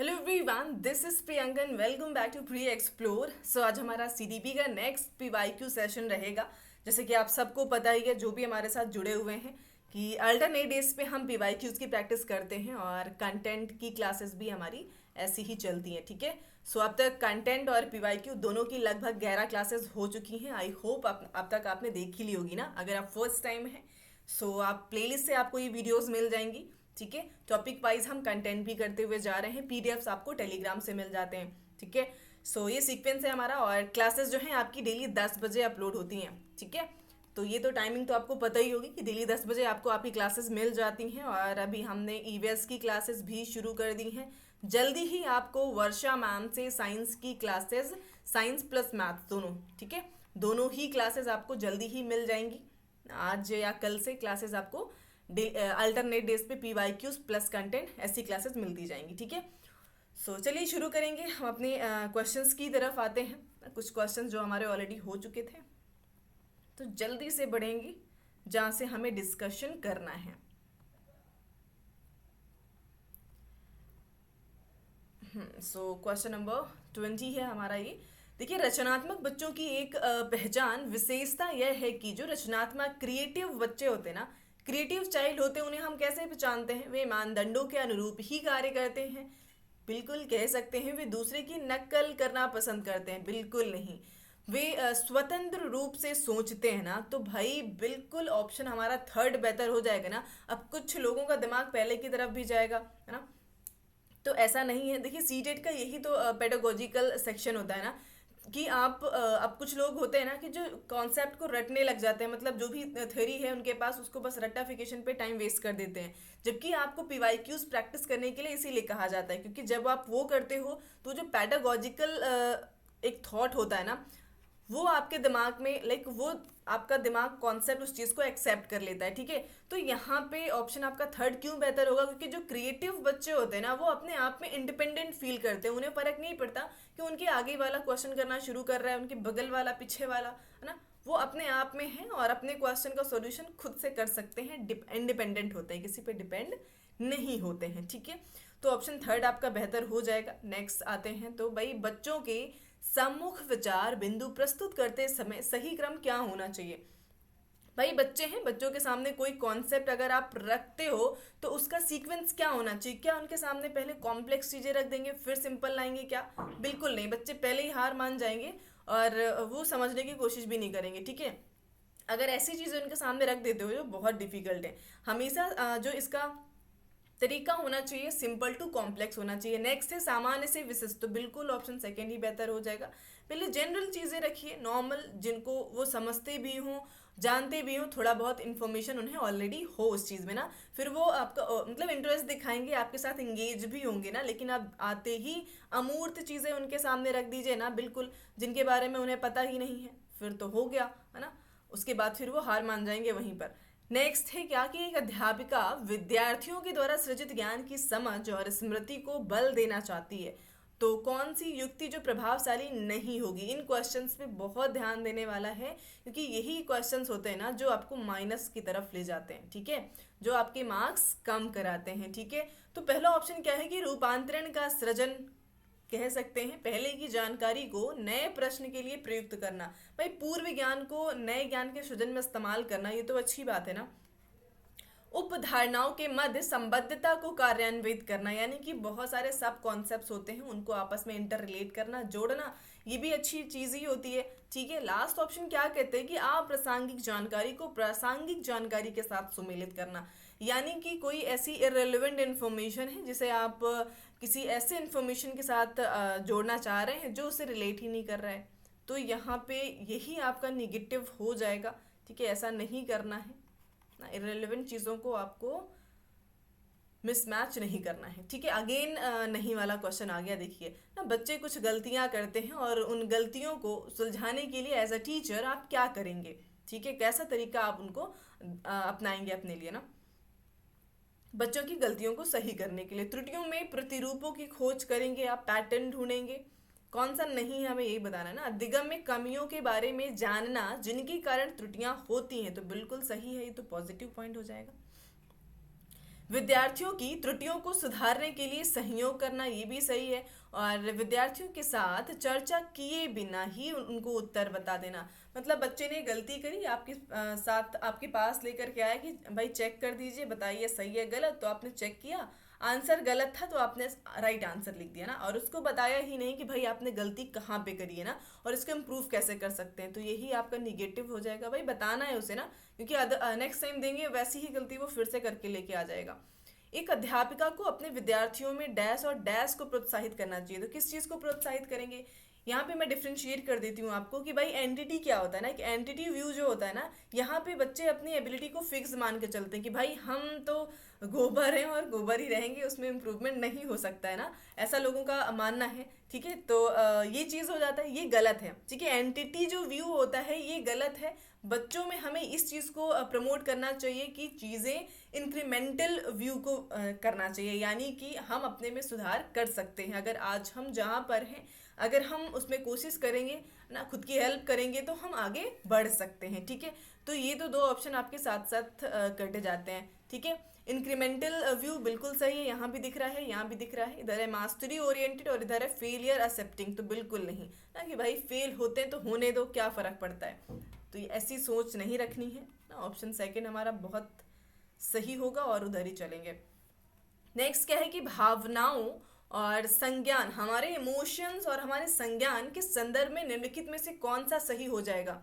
Hello everyone, this is Priyanka and welcome back to pre explore. So आज हमारा CDP का next PYQ session रहेगा। जैसे कि आप सबको पता ही है, जो भी हमारे साथ जुड़े हुए हैं, कि अल्टरनेट डेज पे हम पीवाईक्यूज की प्रैक्टिस करते हैं और कंटेंट की क्लासेस भी हमारी ऐसी ही चलती हैं। ठीक है। सो अब तक कंटेंट और पीवाईक्यू दोनों की लगभग 11 क्लासेस हो चुकी हैं। आई होप अब तक आपने देख ही ली होगी ना। अगर आप फर्स्ट टाइम हैं सो आप प्लेलिस्ट से आपको ये वीडियोस मिल जाएंगी। ठीक है। टॉपिक वाइज हम कंटेंट भी करते हुए जा रहे हैं। पीडीएफ्स आपको टेलीग्राम से मिल जाते हैं। ठीक है। सो ये सीक्वेंस है हमारा और क्लासेस जो हैं आपकी डेली 10 बजे अपलोड होती हैं। ठीक है। तो ये तो टाइमिंग तो आपको पता ही होगी कि डेली 10 बजे आपको आपकी क्लासेस मिल जाती हैं। और अभी हमने ईवीएस की क्लासेस भी शुरू कर दी हैं। जल्दी ही आपको वर्षा मैम से साइंस की क्लासेस, साइंस प्लस मैथ दोनों, ठीक है, दोनों ही क्लासेस आपको जल्दी ही मिल जाएंगी। आज या कल से क्लासेस आपको अल्टरनेट डेज पे पीवाईक्यूज प्लस कंटेंट ऐसी क्लासेस मिलती जाएंगी। ठीक है। सो चलिए शुरू करेंगे। हम अपने क्वेश्चंस की तरफ आते हैं। कुछ क्वेश्चंस जो हमारे ऑलरेडी हो चुके थे, तो जल्दी से बढ़ेंगे जहाँ से हमें डिस्कशन करना है। सो क्वेश्चन नंबर 20 है हमारा ये। देखिए, रचनात्मक बच्चों की एक पहचान विशेषता यह है कि जो रचनात्मक क्रिएटिव बच्चे होते हैं ना, क्रिएटिव चाइल्ड होते हैं, उन्हें हम कैसे पहचानते हैं? वे मानदंडों के अनुरूप ही कार्य करते हैं। बिल्कुल कह सकते हैं वे दूसरे की नकल करना पसंद करते हैं, बिल्कुल नहीं। वे स्वतंत्र रूप से सोचते हैं ना, तो भाई बिल्कुल ऑप्शन हमारा थर्ड बेहतर हो जाएगा ना। अब कुछ लोगों का दिमाग पहले की तरफ भी जाएगा, है ना। तो ऐसा नहीं है। देखिए, सीटेट का यही तो पेडागोजिकल सेक्शन होता है ना, कि आप अब कुछ लोग होते हैं ना कि जो कॉन्सेप्ट को रटने लग जाते हैं, मतलब जो भी थ्योरी है उनके पास, उसको बस रट्टाफिकेशन पे टाइम वेस्ट कर देते हैं। जबकि आपको पीवाईक्यूज प्रैक्टिस करने के लिए इसीलिए कहा जाता है, क्योंकि जब आप वो करते हो तो जो पेडागोजिकल एक थॉट होता है ना, वो आपके दिमाग में, लाइक वो आपका दिमाग कॉन्सेप्ट उस चीज़ को एक्सेप्ट कर लेता है। ठीक है। तो यहाँ पे ऑप्शन आपका थर्ड क्यों बेहतर होगा? क्योंकि जो क्रिएटिव बच्चे होते हैं ना, वो अपने आप में इंडिपेंडेंट फील करते हैं। उन्हें फर्क नहीं पड़ता कि उनके आगे वाला क्वेश्चन करना शुरू कर रहा है, उनके बगल वाला, पीछे वाला, है ना। वो अपने आप में है और अपने क्वेश्चन का सॉल्यूशन खुद से कर सकते हैं। इंडिपेंडेंट होते हैं, किसी पे डिपेंड नहीं होते हैं। ठीक है। तो ऑप्शन थर्ड आपका बेहतर हो जाएगा। नेक्स्ट आते हैं। तो भाई, बच्चों के सम्मुख विचार बिंदु प्रस्तुत करते समय सही क्रम क्या होना चाहिए? भाई, बच्चे हैं, बच्चों के सामने कोई कॉन्सेप्ट अगर आप रखते हो तो उसका सीक्वेंस क्या होना चाहिए? क्या उनके सामने पहले कॉम्प्लेक्स चीजें रख देंगे फिर सिंपल लाएंगे? क्या, बिल्कुल नहीं। बच्चे पहले ही हार मान जाएंगे और वो समझने की कोशिश भी नहीं करेंगे। ठीक है। अगर ऐसी चीजें उनके सामने रख देते हो जो बहुत डिफिकल्ट है, हमेशा जो इसका तरीका होना चाहिए सिंपल टू कॉम्प्लेक्स होना चाहिए। नेक्स्ट है सामान्य से विशिष्ट, तो बिल्कुल ऑप्शन सेकेंड ही बेहतर हो जाएगा। पहले जनरल चीज़ें रखिए, नॉर्मल, जिनको वो समझते भी हों, जानते भी हों, थोड़ा बहुत इन्फॉर्मेशन उन्हें ऑलरेडी हो उस चीज़ में ना। फिर वो आपका मतलब इंटरेस्ट दिखाएंगे, आपके साथ इंगेज भी होंगे ना। लेकिन आप आते ही अमूर्त चीज़ें उनके सामने रख दीजिए ना, बिल्कुल, जिनके बारे में उन्हें पता ही नहीं है, फिर तो हो गया, है ना। उसके बाद फिर वो हार मान जाएंगे वहीं पर। नेक्स्ट है क्या, कि एक अध्यापिका विद्यार्थियों के द्वारा सृजित ज्ञान की समझ और स्मृति को बल देना चाहती है, तो कौन सी युक्ति जो प्रभावशाली नहीं होगी? इन क्वेश्चंस पे बहुत ध्यान देने वाला है, क्योंकि यही क्वेश्चंस होते हैं ना जो आपको माइनस की तरफ ले जाते हैं। ठीक है। जो आपके मार्क्स कम कराते हैं। ठीक है। तो पहला ऑप्शन क्या है कि रूपांतरण का सृजन, कह सकते हैं पहले की जानकारी को नए प्रश्न के लिए प्रयुक्त करना। भाई, पूर्व ज्ञान को नए ज्ञान के सृजन में इस्तेमाल करना, ये तो अच्छी बात है ना। उपधारणाओं के मध्य संबद्धता को कार्यान्वित करना, यानी कि बहुत सारे सब कॉन्सेप्ट्स होते हैं, उनको आपस में इंटर रिलेट करना, जोड़ना, ये भी अच्छी चीज ही होती है। ठीक है। लास्ट ऑप्शन क्या कहते हैं कि अप्रासंगिक जानकारी को प्रासंगिक जानकारी के साथ सुमेलित करना, यानी कि कोई ऐसी इरेलीवेंट इन्फॉर्मेशन है जिसे आप किसी ऐसे इन्फॉर्मेशन के साथ जोड़ना चाह रहे हैं जो उससे रिलेट ही नहीं कर रहा है, तो यहाँ पे यही आपका निगेटिव हो जाएगा। ठीक है। ऐसा नहीं करना है ना, इरेलीवेंट चीज़ों को आपको मिसमैच नहीं करना है। ठीक है। अगेन नहीं वाला क्वेश्चन आ गया। देखिए ना, बच्चे कुछ गलतियां करते हैं और उन गलतियों को सुलझाने के लिए एज अ टीचर आप क्या करेंगे? ठीक है। कैसा तरीका आप उनको अपनाएंगे अपने लिए ना, बच्चों की गलतियों को सही करने के लिए? त्रुटियों में प्रतिरूपों की खोज करेंगे आप, पैटर्न ढूंढेंगे, कौन सा नहीं है हमें यही बताना है ना। अधिगम में कमियों के बारे में जानना जिनके कारण त्रुटियां होती हैं, तो बिल्कुल सही है, ये तो पॉजिटिव पॉइंट हो जाएगा। विद्यार्थियों की त्रुटियों को सुधारने के लिए सहयोग करना, ये भी सही है। और विद्यार्थियों के साथ चर्चा किए बिना ही उनको उत्तर बता देना, मतलब बच्चे ने गलती करी, आपके साथ आपके पास लेकर के आया कि भाई चेक कर दीजिए, बताइए सही है गलत, तो आपने चेक किया, आंसर गलत था तो आपने राइट आंसर लिख दिया ना, और उसको बताया ही नहीं कि भाई आपने गलती कहाँ पे करी है ना, और इसको इम्प्रूव कैसे कर सकते हैं, तो यही आपका निगेटिव हो जाएगा। भाई बताना है उसे ना, क्योंकि नेक्स्ट टाइम देंगे वैसी ही गलती वो फिर से करके लेके आ जाएगा। एक अध्यापिका को अपने विद्यार्थियों में डैश और डैश को प्रोत्साहित करना चाहिए, तो किस चीज़ को प्रोत्साहित करेंगे, यहाँ पे मैं डिफ्रेंशिएट कर देती हूँ आपको कि भाई एंटिटी क्या होता है ना, एक एंटिटी व्यू जो होता है ना, यहाँ पे बच्चे अपनी एबिलिटी को फिक्स मान के चलते हैं कि भाई हम तो गोबर हैं और गोबर ही रहेंगे, उसमें इम्प्रूवमेंट नहीं हो सकता है ना, ऐसा लोगों का मानना है। ठीक है, तो ये चीज़ हो जाता है, ये गलत है। ठीक है, एंटिटी जो व्यू होता है ये गलत है। बच्चों में हमें इस चीज़ को प्रमोट करना चाहिए कि चीज़ें इंक्रीमेंटल व्यू को करना चाहिए, यानी कि हम अपने में सुधार कर सकते हैं। अगर आज हम जहाँ पर हैं, अगर हम उसमें कोशिश करेंगे ना, खुद की हेल्प करेंगे, तो हम आगे बढ़ सकते हैं। ठीक है, तो ये तो दो ऑप्शन आपके साथ साथ कटे जाते हैं। ठीक है, इंक्रीमेंटल व्यू बिल्कुल सही है, यहाँ भी दिख रहा है, यहाँ भी दिख रहा है, इधर है मास्टरी ओरिएंटेड और इधर है फेलियर एक्सेप्टिंग, तो बिल्कुल नहीं ना कि भाई फेल होते हैं तो होने दो, क्या फ़र्क पड़ता है, तो ये ऐसी सोच नहीं रखनी है ना। ऑप्शन सेकंड हमारा बहुत सही होगा और उधर ही चलेंगे। नेक्स्ट क्या है कि भावनाओं और संज्ञान, हमारे इमोशंस और हमारे संज्ञान के संदर्भ में निम्नलिखित में से कौन सा सही हो जाएगा।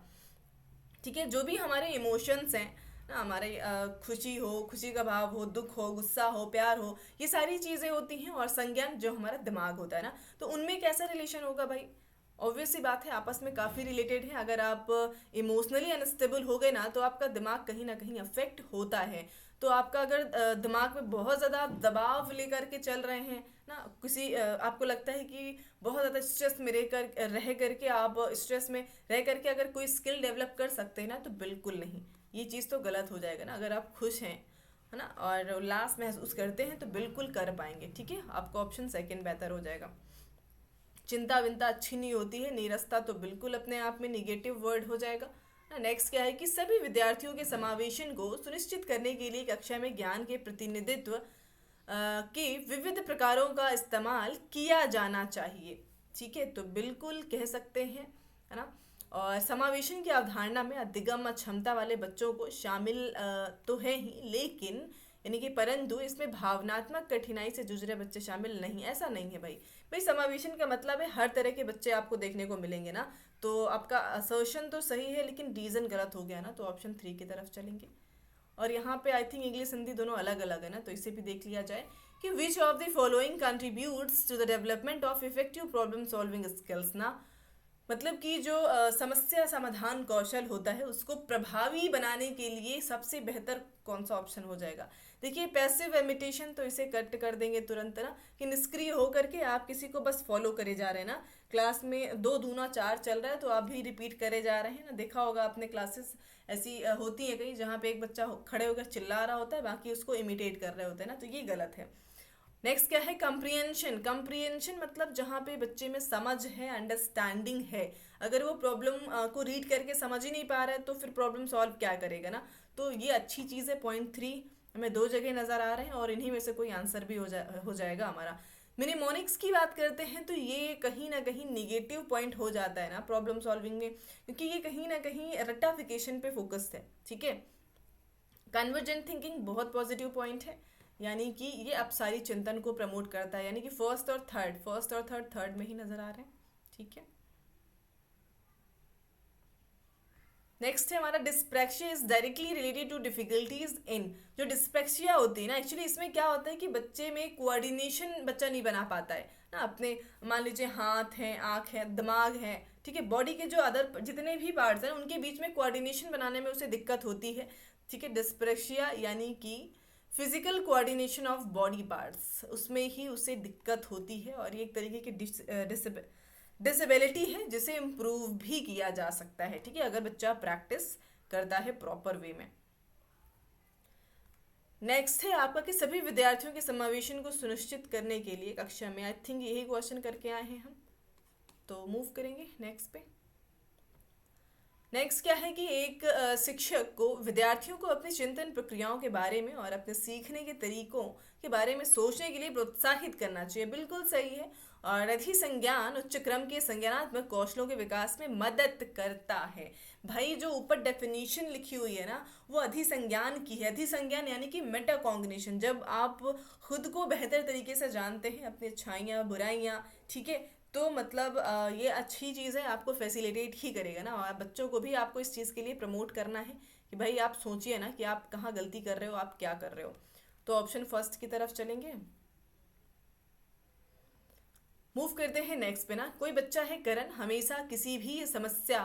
ठीक है, जो भी हमारे इमोशंस हैं ना, हमारे खुशी हो, खुशी का भाव हो, दुख हो, गुस्सा हो, प्यार हो, ये सारी चीज़ें होती हैं, और संज्ञान जो हमारा दिमाग होता है ना, तो उनमें कैसा रिलेशन होगा भाई, ऑब्वियस सी बात है आपस में काफ़ी रिलेटेड है। अगर आप इमोशनली अनस्टेबल हो गए ना, तो आपका दिमाग कहीं ना कहीं अफेक्ट होता है। तो आपका अगर दिमाग में बहुत ज़्यादा आप दबाव लेकर के चल रहे हैं ना, किसी आपको लगता है कि बहुत ज़्यादा स्ट्रेस में रह करके आप स्ट्रेस में रह करके अगर कोई स्किल डेवलप कर सकते हैं ना, तो बिल्कुल नहीं, ये चीज़ तो गलत हो जाएगा ना। अगर आप खुश हैं है ना और उल्लास महसूस करते हैं तो बिल्कुल कर पाएंगे। ठीक है, आपका ऑप्शन सेकंड बेहतर हो जाएगा। चिंता विंता अच्छी नहीं होती है, नीरसता तो बिल्कुल अपने आप में निगेटिव वर्ड हो जाएगा। नेक्स्ट क्या है कि सभी विद्यार्थियों के समावेशन को सुनिश्चित करने के लिए कक्षा में ज्ञान के प्रतिनिधित्व के विविध प्रकारों का इस्तेमाल किया जाना चाहिए। ठीक है, तो बिल्कुल कह सकते हैं, है ना। और समावेशन की अवधारणा में अधिगम क्षमता वाले बच्चों को शामिल तो है ही, लेकिन यानी कि परंतु इसमें भावनात्मक कठिनाई से जूझ रहे बच्चे शामिल नहीं, ऐसा नहीं है भाई। भाई समावेशन का मतलब है हर तरह के बच्चे आपको देखने को मिलेंगे ना, तो आपका असर्शन तो सही है लेकिन रीज़न गलत हो गया ना, तो ऑप्शन थ्री की तरफ चलेंगे। और यहाँ पे आई थिंक इंग्लिश हिंदी दोनों अलग अलग है ना, तो इसे भी देख लिया जाए कि which of the following contributes to the development of effective problem solving skills ना, मतलब कि जो समस्या समाधान कौशल होता है उसको प्रभावी बनाने के लिए सबसे बेहतर कौन सा ऑप्शन हो जाएगा। देखिए पैसिव इमिटेशन तो इसे कट कर देंगे तुरंत ना, कि निष्क्रिय होकर के आप किसी को बस फॉलो करे जा रहे हैं ना, क्लास में 2 दूना 4 चल रहा है तो आप भी रिपीट करे जा रहे हैं ना। देखा होगा आपने क्लासेस ऐसी होती है कहीं जहाँ पे एक बच्चा खड़े होकर चिल्ला रहा होता है, बाकी उसको इमिटेट कर रहे होते हैं ना, तो ये गलत है। नेक्स्ट क्या है कंप्रिहेंशन। कंप्रिहेंशन मतलब जहाँ पे बच्चे में समझ है, अंडरस्टैंडिंग है। अगर वो प्रॉब्लम को रीड करके समझ ही नहीं पा रहा है तो फिर प्रॉब्लम सॉल्व क्या करेगा ना, तो ये अच्छी चीज़ है। पॉइंट थ्री हमें 2 जगह नज़र आ रहे हैं और इन्हीं में से कोई आंसर भी हो जाएगा हमारा। मिनिमोनिक्स की बात करते हैं तो ये कहीं ना कहीं निगेटिव पॉइंट हो जाता है ना प्रॉब्लम सॉल्विंग में, क्योंकि ये कहीं ना कहीं रट्टाफिकेशन पे फोकस्ड है। ठीक है, कन्वर्जेंट थिंकिंग बहुत पॉजिटिव पॉइंट है, यानी कि ये अपसारी चिंतन को प्रमोट करता है, यानी कि फर्स्ट और थर्ड में ही नजर आ रहे हैं। ठीक है, नेक्स्ट है हमारा dyspraxia is directly related to difficulties in. जो डिस्प्रैक्सिया होती है ना, एक्चुअली इसमें क्या होता है कि बच्चे में कोऑर्डिनेशन बच्चा नहीं बना पाता है ना, अपने मान लीजिए हाथ हैं, आँख है, दिमाग है, ठीक है, बॉडी के जो अदर जितने भी पार्ट्स हैं उनके बीच में कोऑर्डिनेशन बनाने में उसे दिक्कत होती है। ठीक है, डिस्प्रैक्सिया यानी कि physical coordination of body parts, उसमें ही उसे दिक्कत होती है, और ये एक तरीके की डिसेबिलिटी है जिसे इम्प्रूव भी किया जा सकता है। ठीक है, अगर बच्चा प्रैक्टिस करता है प्रॉपर वे में। नेक्स्ट है आपका कि सभी विद्यार्थियों के समावेशन को सुनिश्चित करने के लिए कक्षा में, आई थिंक यही क्वेश्चन करके आए हैं हम, तो मूव करेंगे नेक्स्ट पे। नेक्स्ट क्या है कि एक शिक्षक को विद्यार्थियों को अपनी चिंतन प्रक्रियाओं के बारे में और अपने सीखने के तरीकों के बारे में सोचने के लिए प्रोत्साहित करना चाहिए। बिल्कुल सही है। और अधिसंज्ञान उच्च क्रम के संज्ञानात्मक कौशलों के विकास में मदद करता है। भाई जो ऊपर डेफिनेशन लिखी हुई है ना, वो अधिसंज्ञान की है। अधिसंज्ञान यानी कि मेटा कॉग्निशन, जब आप खुद को बेहतर तरीके से जानते हैं, अपनी अच्छाइयाँ बुराइयाँ, ठीक है, तो मतलब ये अच्छी चीज़ है, आपको फैसिलिटेट ही करेगा ना। और बच्चों को भी आपको इस चीज़ के लिए प्रमोट करना है कि भाई आप सोचिए ना कि आप कहाँ गलती कर रहे हो, आप क्या कर रहे हो। तो ऑप्शन फर्स्ट की तरफ चलेंगे। मूव करते हैं नेक्स्ट पे ना। कोई बच्चा है करण, हमेशा किसी भी समस्या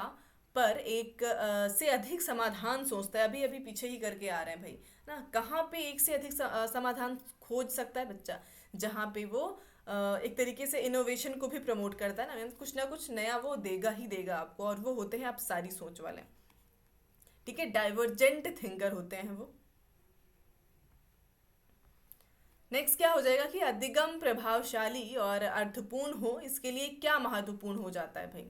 पर एक से अधिक समाधान सोचता है। अभी अभी पीछे ही करके आ रहे हैं भाई ना। कहाँ पे एक से अधिक समाधान खोज सकता है बच्चा? जहाँ पे वो एक तरीके से इनोवेशन को भी प्रमोट करता है ना कुछ नया वो देगा ही देगा आपको। और वो होते हैं आप सारी सोच वाले, ठीक है, डाइवर्जेंट थिंकर होते हैं वो। नेक्स्ट क्या हो जाएगा कि अधिगम प्रभावशाली और अर्थपूर्ण हो, इसके लिए क्या महत्वपूर्ण हो जाता है भाई?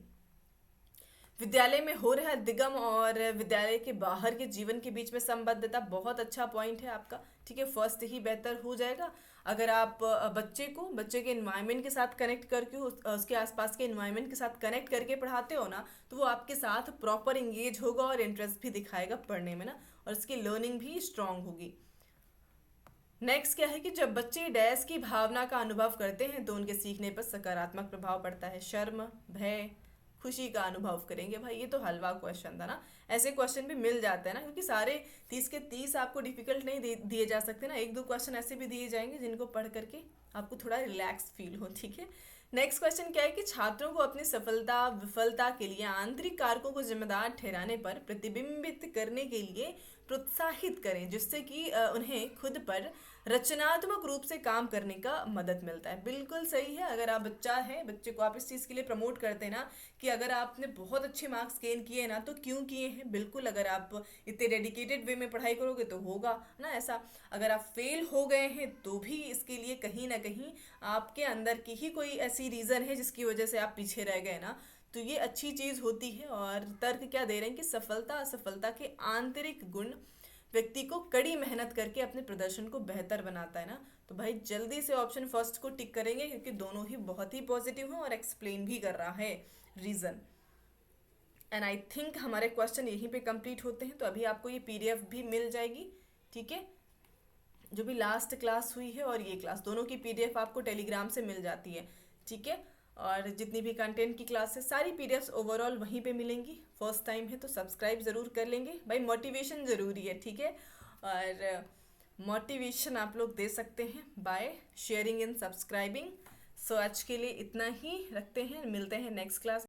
विद्यालय में हो रहा अधिगम और विद्यालय के बाहर के जीवन के बीच में संबद्धता, बहुत अच्छा पॉइंट है आपका, ठीक है, फर्स्ट ही बेहतर हो जाएगा। अगर आप बच्चे के इन्वायरमेंट के साथ कनेक्ट करके उसके आसपास के इन्वायरमेंट के साथ कनेक्ट करके पढ़ाते हो ना, तो वो आपके साथ प्रॉपर इंगेज होगा और इंटरेस्ट भी दिखाएगा पढ़ने में ना, और उसकी लर्निंग भी स्ट्रांग होगी। नेक्स्ट क्या है कि जब बच्चे डैश की भावना का अनुभव करते हैं तो उनके सीखने पर सकारात्मक प्रभाव पड़ता है। शर्म, भय, खुशी का अनुभव करेंगे। भाई ये तो हलवा क्वेश्चन था ना। ऐसे क्वेश्चन भी मिल जाते हैं ना, क्योंकि सारे 30 के 30 आपको डिफिकल्ट नहीं दिए जा सकते ना। एक दो क्वेश्चन ऐसे भी दिए जाएंगे जिनको पढ़ करके आपको थोड़ा रिलैक्स फील हो, ठीक है। नेक्स्ट क्वेश्चन क्या है कि छात्रों को अपनी सफलता विफलता के लिए आंतरिक कारकों को जिम्मेदार ठहराने पर प्रतिबिंबित करने के लिए प्रोत्साहित करें, जिससे कि उन्हें खुद पर रचनात्मक रूप से काम करने का मदद मिलता है। बिल्कुल सही है। अगर आप बच्चे को आप इस चीज़ के लिए प्रमोट करते हैं ना कि अगर आपने बहुत अच्छे मार्क्स गेन किए ना, तो क्यों किए हैं, बिल्कुल अगर आप इतने डेडिकेटेड वे में पढ़ाई करोगे तो होगा ना ऐसा। अगर आप फेल हो गए हैं तो भी इसके लिए कहीं ना कहीं आपके अंदर की ही कोई ऐसी रीज़न है जिसकी वजह से आप पीछे रह गए ना, तो ये अच्छी चीज़ होती है। और तर्क क्या दे रहे हैं कि सफलता असफलता के आंतरिक गुण व्यक्ति को कड़ी मेहनत करके अपने प्रदर्शन को बेहतर बनाता है ना। तो भाई जल्दी से ऑप्शन फर्स्ट को टिक करेंगे, क्योंकि दोनों ही बहुत ही पॉजिटिव हैं और एक्सप्लेन भी कर रहा है रीज़न। एंड आई थिंक हमारे क्वेश्चन यहीं पे कंप्लीट होते हैं। तो अभी आपको ये पीडीएफ भी मिल जाएगी, ठीक है, जो भी लास्ट क्लास हुई है और ये क्लास दोनों की पीडीएफ आपको टेलीग्राम से मिल जाती है, ठीक है। और जितनी भी कंटेंट की क्लास है सारी पीडीएफ्स ओवरऑल वहीं पे मिलेंगी। फर्स्ट टाइम है तो सब्सक्राइब ज़रूर कर लेंगे भाई, मोटिवेशन ज़रूरी है, ठीक है। और मोटिवेशन आप लोग दे सकते हैं बाय शेयरिंग एंड सब्सक्राइबिंग। सो आज के लिए इतना ही रखते हैं, मिलते हैं नेक्स्ट क्लास।